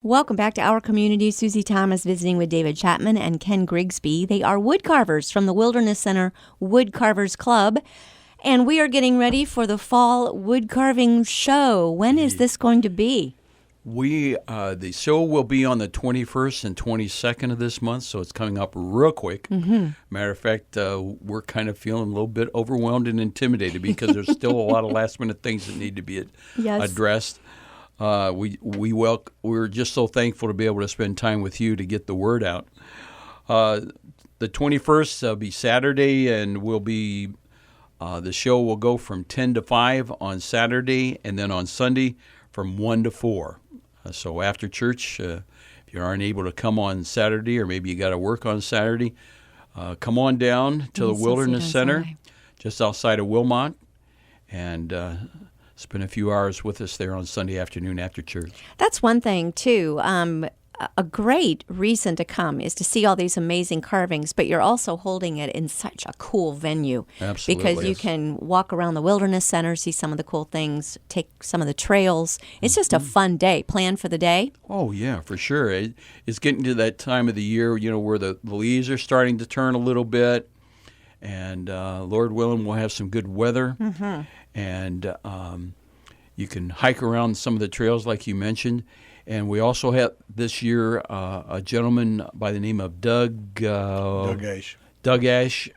Welcome back to Our Community. Susie Thomas visiting with David Chapman and Ken Grigsby. They are woodcarvers from the Wilderness Center Woodcarvers Club. And we are getting ready for the fall woodcarving show. When is this going to be? The show will be on the 21st and 22nd of this month, so it's coming up real quick. Mm-hmm. Matter of fact, we're kind of feeling a little bit overwhelmed and intimidated because there's still a lot of last-minute things that need to be addressed. We're just so thankful to be able to spend time with you to get the word out. The 21st will be Saturday, and the show will go from 10 to 5 on Saturday, and then on Sunday from 1 to 4. So after church, if you aren't able to come on Saturday, or maybe you got to work on Saturday, come on down to the Wilderness Center, just outside of Wilmot, and spend a few hours with us there on Sunday afternoon after church. That's one thing, too. A great reason to come is to see all these amazing carvings, but you're also holding it in such a cool venue. Absolutely. Because you can walk around the Wilderness Center, see some of the cool things, take some of the trails. It's just a fun day. Plan for the day? Oh, yeah, for sure. It's getting to that time of the year, where the leaves are starting to turn a little bit, and Lord willing, we'll have some good weather. Mm-hmm. And you can hike around some of the trails like you mentioned. And we also have this year a gentleman by the name of Doug Ash. Doug Ash.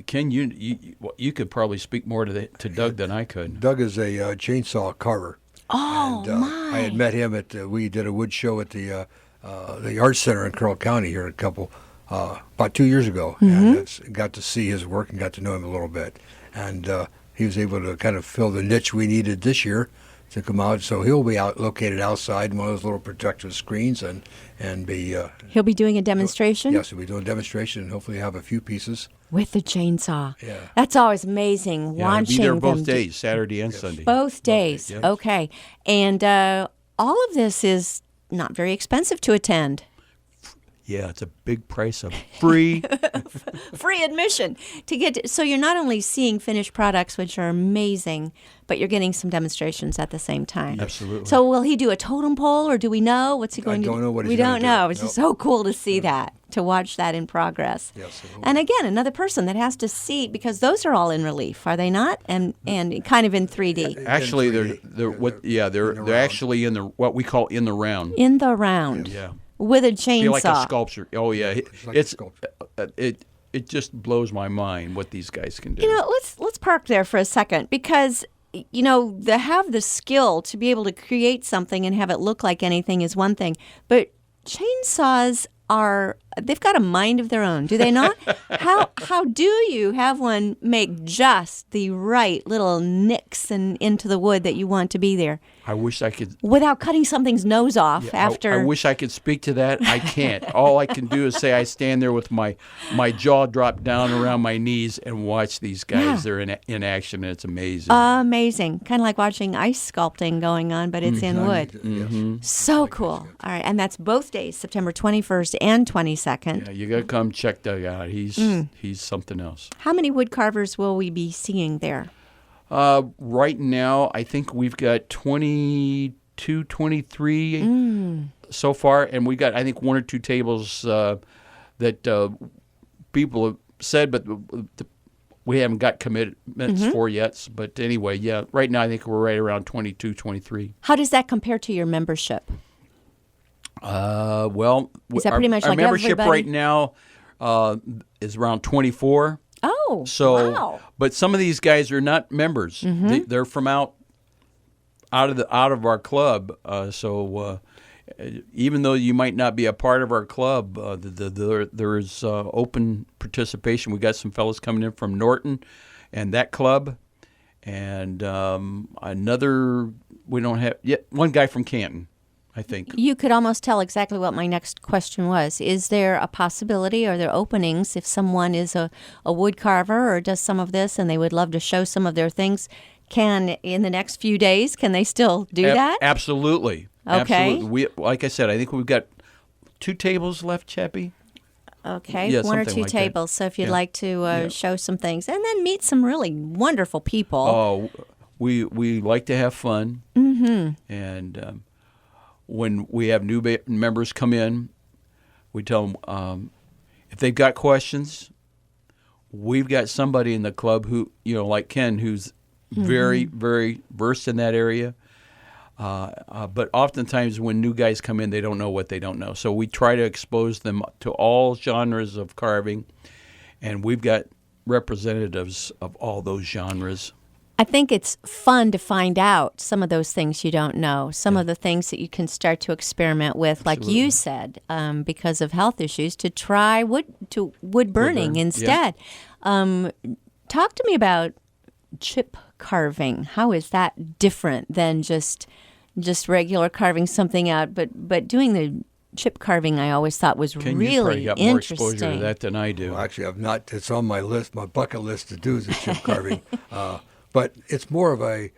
Ken, you could probably speak more to Doug than I could. Doug is a chainsaw carver. Oh, and, my. I had met him we did a wood show at the Arts Center in Carroll County here about 2 years ago. Mm-hmm. And got to see his work and got to know him a little bit. And he was able to kind of fill the niche we needed this year to come out. So he'll be located outside in one of those little protective screens and be... He'll be doing a demonstration? Yes, he'll be doing a demonstration and hopefully have a few pieces. With the chainsaw. Yeah. That's always amazing, watching be there them. both days, Saturday and Sunday. Both days. Yes. Okay. And all of this is not very expensive to attend. Yeah, it's a big price of free admission to get. So you're not only seeing finished products, which are amazing, but you're getting some demonstrations at the same time. Absolutely. So will he do a totem pole, or do we know what's he going to do? I don't know what he's going to do. We don't know. It's just so cool to see that, to watch that in progress. Yes. And again, another person that has to see, because those are all in relief, are they not? And kind of in 3D. Actually, they're actually in the what we call in the round. In the round. Yeah. With a chainsaw. Like a sculpture. Oh yeah, it's it just blows my mind what these guys can do. Let's park there for a second, because they have the skill to be able to create something and have it look like anything is one thing, but chainsaws they've got a mind of their own, do they not? How do you have one make just the right little nicks into the wood that you want to be there? I wish I could. Without cutting something's nose off after. I wish I could speak to that. I can't. All I can do is say I stand there with my jaw dropped down around my knees and watch these guys. Yeah. They're in action, and it's amazing. Amazing. Kind of like watching ice sculpting going on, but it's in wood. Mm-hmm. So cool. All right, and that's both days, September 21st and 22nd. Yeah, you got to come check Doug out. He's something else. How many wood carvers will we be seeing there? Right now, I think we've got 22, 23 so far, and we got, I think, one or two tables that people have said, but we haven't got commitments for yet. But anyway, yeah, right now I think we're right around 22, 23. How does that compare to your membership? Well, is that pretty much our like membership everybody? right now is around 24. Oh, so, wow. But some of these guys are not members. Mm-hmm. They're from out of our club. So even though you might not be a part of our club, there is open participation. We got some fellows coming in from Norton and that club, and we don't have yet one guy from Canton. I think. You could almost tell exactly what my next question was. Is there a possibility, or are there openings, if someone is a wood carver or does some of this and they would love to show some of their things, in the next few days, can they still do that? Absolutely. Okay. Absolutely. Like I said, I think we've got 2 tables left, Chappie. Okay, yeah, 1 or 2 like tables. That. So if you'd like to show some things, and then meet some really wonderful people. Oh, we like to have fun. Mm-hmm. And when we have new members come in, we tell them if they've got questions, we've got somebody in the club who, like Ken, who's very, very versed in that area. But oftentimes when new guys come in, they don't know what they don't know. So we try to expose them to all genres of carving, and we've got representatives of all those genres. I think it's fun to find out some of those things you don't know, some of the things that you can start to experiment with, like you said, because of health issues, to try wood burning instead. Yeah. Talk to me about chip carving. How is that different than just regular carving something out? But doing the chip carving, I always thought was Ken, really you probably got interesting. more exposure to that than I do. Well, actually, I've not. It's on my list, my bucket list to do is the chip carving. But it's more of a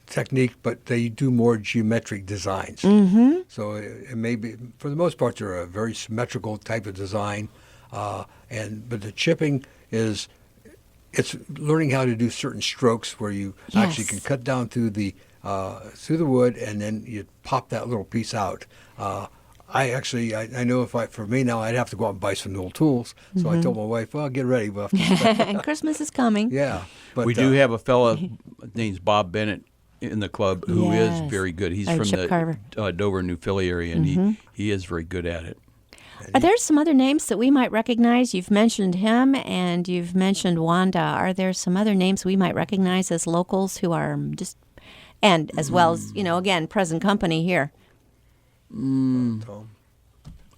technique, but they do more geometric designs. Mm-hmm. So it may be, for the most part, they're a very symmetrical type of design. But the chipping it's learning how to do certain strokes where you actually can cut down through the wood, and then you pop that little piece out. I know for me now, I'd have to go out and buy some little tools. So I told my wife, well, get ready. We'll have to Christmas is coming. Yeah. But we do have a fella named Bob Bennett in the club who is very good. He's from the Dover, New Philly area, and he is very good at it. Are there some other names that we might recognize? You've mentioned him, and you've mentioned Wanda. Are there some other names we might recognize as locals who are just, and as well as, again, present company here? Tom.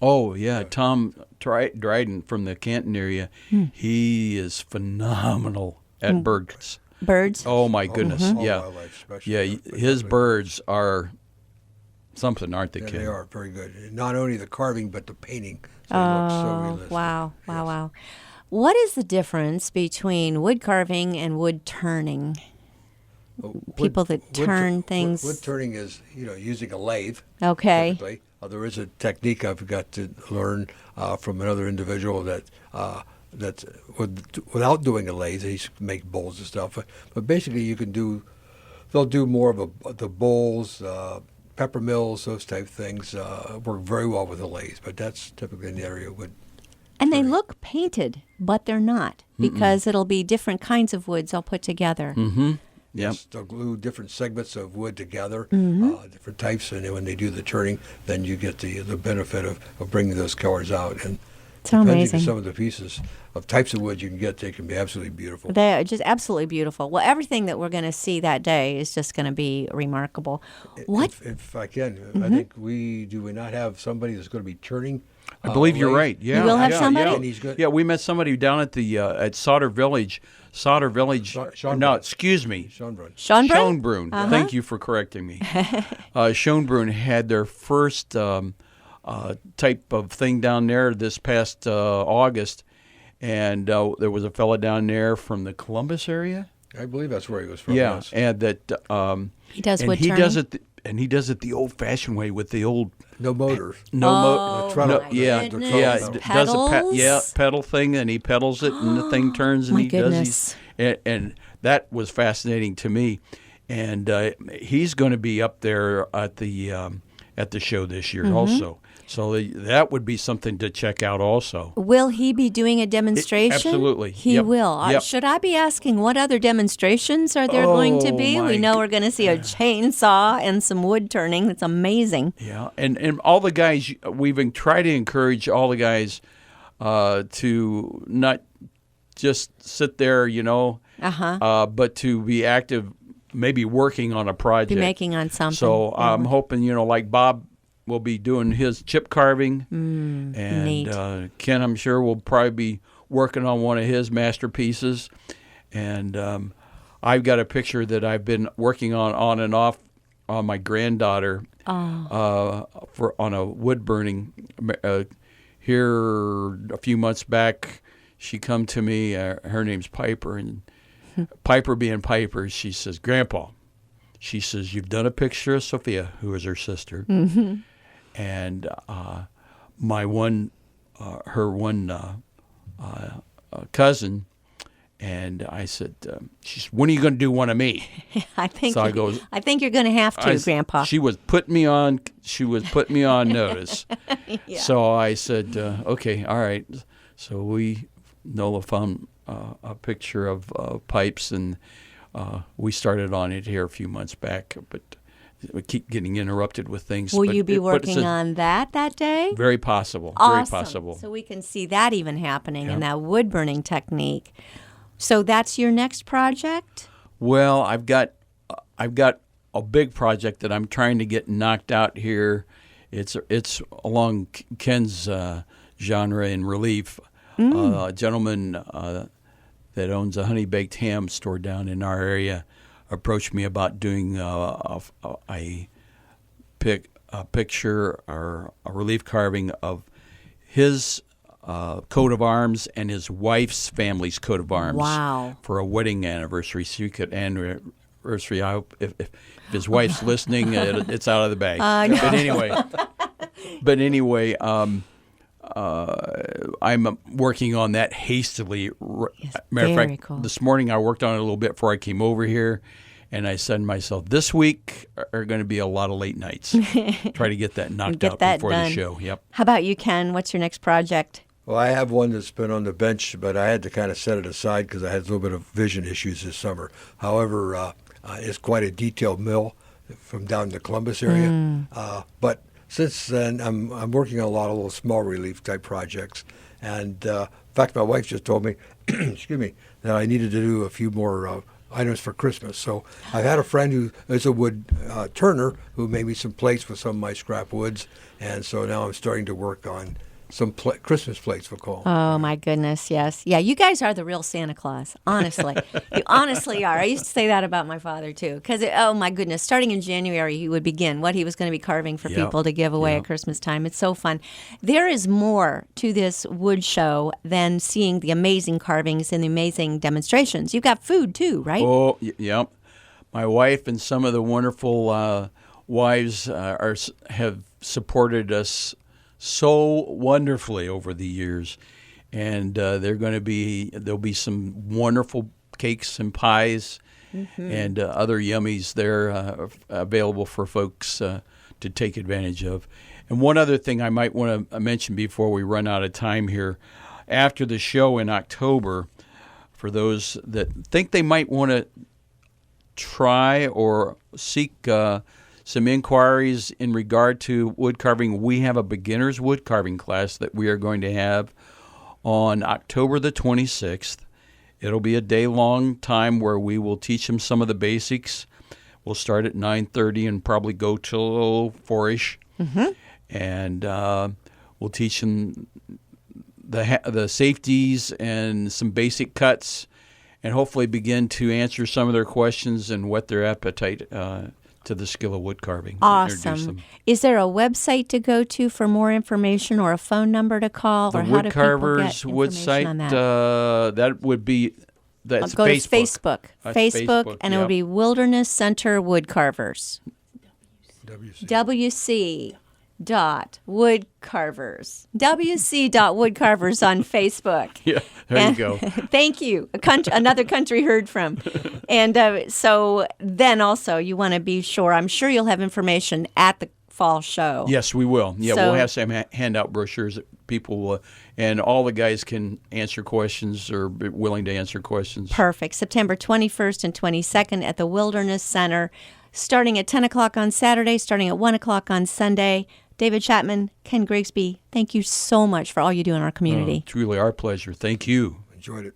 Oh, yeah, Tom Dryden from the Canton area. He is phenomenal at birds. Birds? Oh, my goodness, yeah. Wildlife, His birds are something, aren't they, Yeah, Ken? they are very good. Not only the carving, but the painting. So it looks so realistic. Wow. What is the difference between wood carving and wood turning? People that turn things. Wood turning is, using a lathe. Okay. Typically. There is a technique I've got to learn from another individual that's without doing a lathe. He makes bowls and stuff. But basically, they'll do more of the bowls, pepper mills, those type of things. Work very well with a lathe. But that's typically in the area of wood. And they look painted, but they're not, because it'll be different kinds of woods all put together. Mm-hmm. Yep. Yes, they'll glue different segments of wood together, different types, and then when they do the turning, then you get the benefit of bringing those colors out. And so amazing. Some of the pieces of types of wood you can get, they can be absolutely beautiful. They are just absolutely beautiful. Well, everything that we're going to see that day is just going to be remarkable. What? If I can, I think we not have somebody that's going to be turning. I believe you're right. Yeah, You will have somebody? And he's good. Yeah, we met somebody down at the at Sauter Village. Schönbrunn. No, excuse me. Schönbrunn. Schönbrunn. Thank you for correcting me. Schönbrunn had their first type of thing down there this past August, and there was a fella down there from the Columbus area. I believe that's where he was from. Yeah, yes. and that He does and wood he turning? does it. And he does it the old-fashioned way with the old No motors. Oh, treadle. my yeah, goodness. yeah, does a Pedals? pedal thing, and he pedals it, and the thing turns, and My he goodness. does. And that was fascinating to me. And he's going to be up there at the show this year also. So that would be something to check out also. Will he be doing a demonstration? Absolutely. He Yep. will. Yep. Should I be asking what other demonstrations are there going to be? my We know we're going to see a chainsaw and some wood turning. That's amazing. Yeah, and all the guys, we've been trying to encourage all the guys to not just sit there, but to be active, maybe working on a project. Be making on something. So I'm hoping, like Bob will be doing his chip carving, neat. and Ken, I'm sure, will probably be working on one of his masterpieces. And I've got a picture that I've been working on and off on my granddaughter on a wood burning. Here a few months back, she come to me. Her name's Piper, and Piper being Piper, she says, "Grandpa," she says, "you've done a picture of Sophia, who is her sister, and her one cousin And I said, she said, when are you going to do one of me? I think So I goes, I think you're going to have to, Grandpa. She was putting me on notice. Yeah. So I said, okay, all right. So Nola found a picture of pipes, and we started on it here a few months back, but we keep getting interrupted with things. Will you be working on that day? Very possible. Awesome. Very possible. So we can see that even happening in that wood burning technique. So that's your next project? Well, I've got a big project that I'm trying to get knocked out here. It's along Ken's genre in relief. A gentleman that owns a honey baked ham store down in our area approached me about doing a picture or a relief carving of his coat of arms and his wife's family's coat of arms. Wow. For a wedding anniversary. So you could anniversary. I hope if his wife's listening, it's out of the bag. No. But anyway, I'm working on that hastily. Yes, Matter of very fact, cool. this morning I worked on it a little bit before I came over here, and I said to myself, this week are going to be a lot of late nights. Try to get that knocked Get out that before done. the show. Yep. How about you, Ken? What's your next project? Well, I have one that's been on the bench, but I had to kind of set it aside because I had a little bit of vision issues this summer. However, it's quite a detailed mill from down in the Columbus area. But since then, I'm working on a lot of little small relief type projects. And in fact, my wife just told me, excuse me, that I needed to do a few more items for Christmas. So I've had a friend who is a wood turner who made me some plates with some of my scrap woods. And so now I'm starting to work on some Christmas plates, we'll call them. Oh, my goodness, yes. Yeah, you guys are the real Santa Claus, honestly. You honestly are. I used to say that about my father, too, because, oh, my goodness, starting in January, he would begin what he was going to be carving for people to give away at Christmas time. It's so fun. There is more to this wood show than seeing the amazing carvings and the amazing demonstrations. You've got food, too, right? Oh, yep. My wife and some of the wonderful wives have supported us so wonderfully over the years, and there'll be some wonderful cakes and pies and other yummies there available for folks to take advantage of. And one other thing I might want to mention before we run out of time here, after the show in October, for those that think they might want to try or seek some inquiries in regard to wood carving, we have a beginner's wood carving class that we are going to have on October the 26th. It'll be a day-long time where we will teach them some of the basics. We'll start at 9:30 and probably go till 4-ish. And we'll teach them the safeties and some basic cuts, and hopefully begin to answer some of their questions and whet their appetite to the skill of wood carving. Awesome. Is there a website to go to for more information, or a phone number to call, The or how do people get Woodcarvers information on that? that would be that's Go Facebook. to Facebook. That's Facebook, and it would be Wilderness Center Woodcarvers. WC. WC. Woodcarvers. WC.woodcarvers on Facebook. Yeah, there you go. Thank you. Another country heard from. And so then also you want to be sure, I'm sure you'll have information at the fall show. Yes, we will. Yeah, So- we'll have some handout brochures that people will, and all the guys can answer questions or be willing to answer questions. Perfect. September 21st and 22nd at the Wilderness Center, starting at 10 o'clock on Saturday, starting at 1 o'clock on Sunday. David Chapman, Ken Grigsby, thank you so much for all you do in our community. Truly our pleasure. Thank you. Enjoyed it.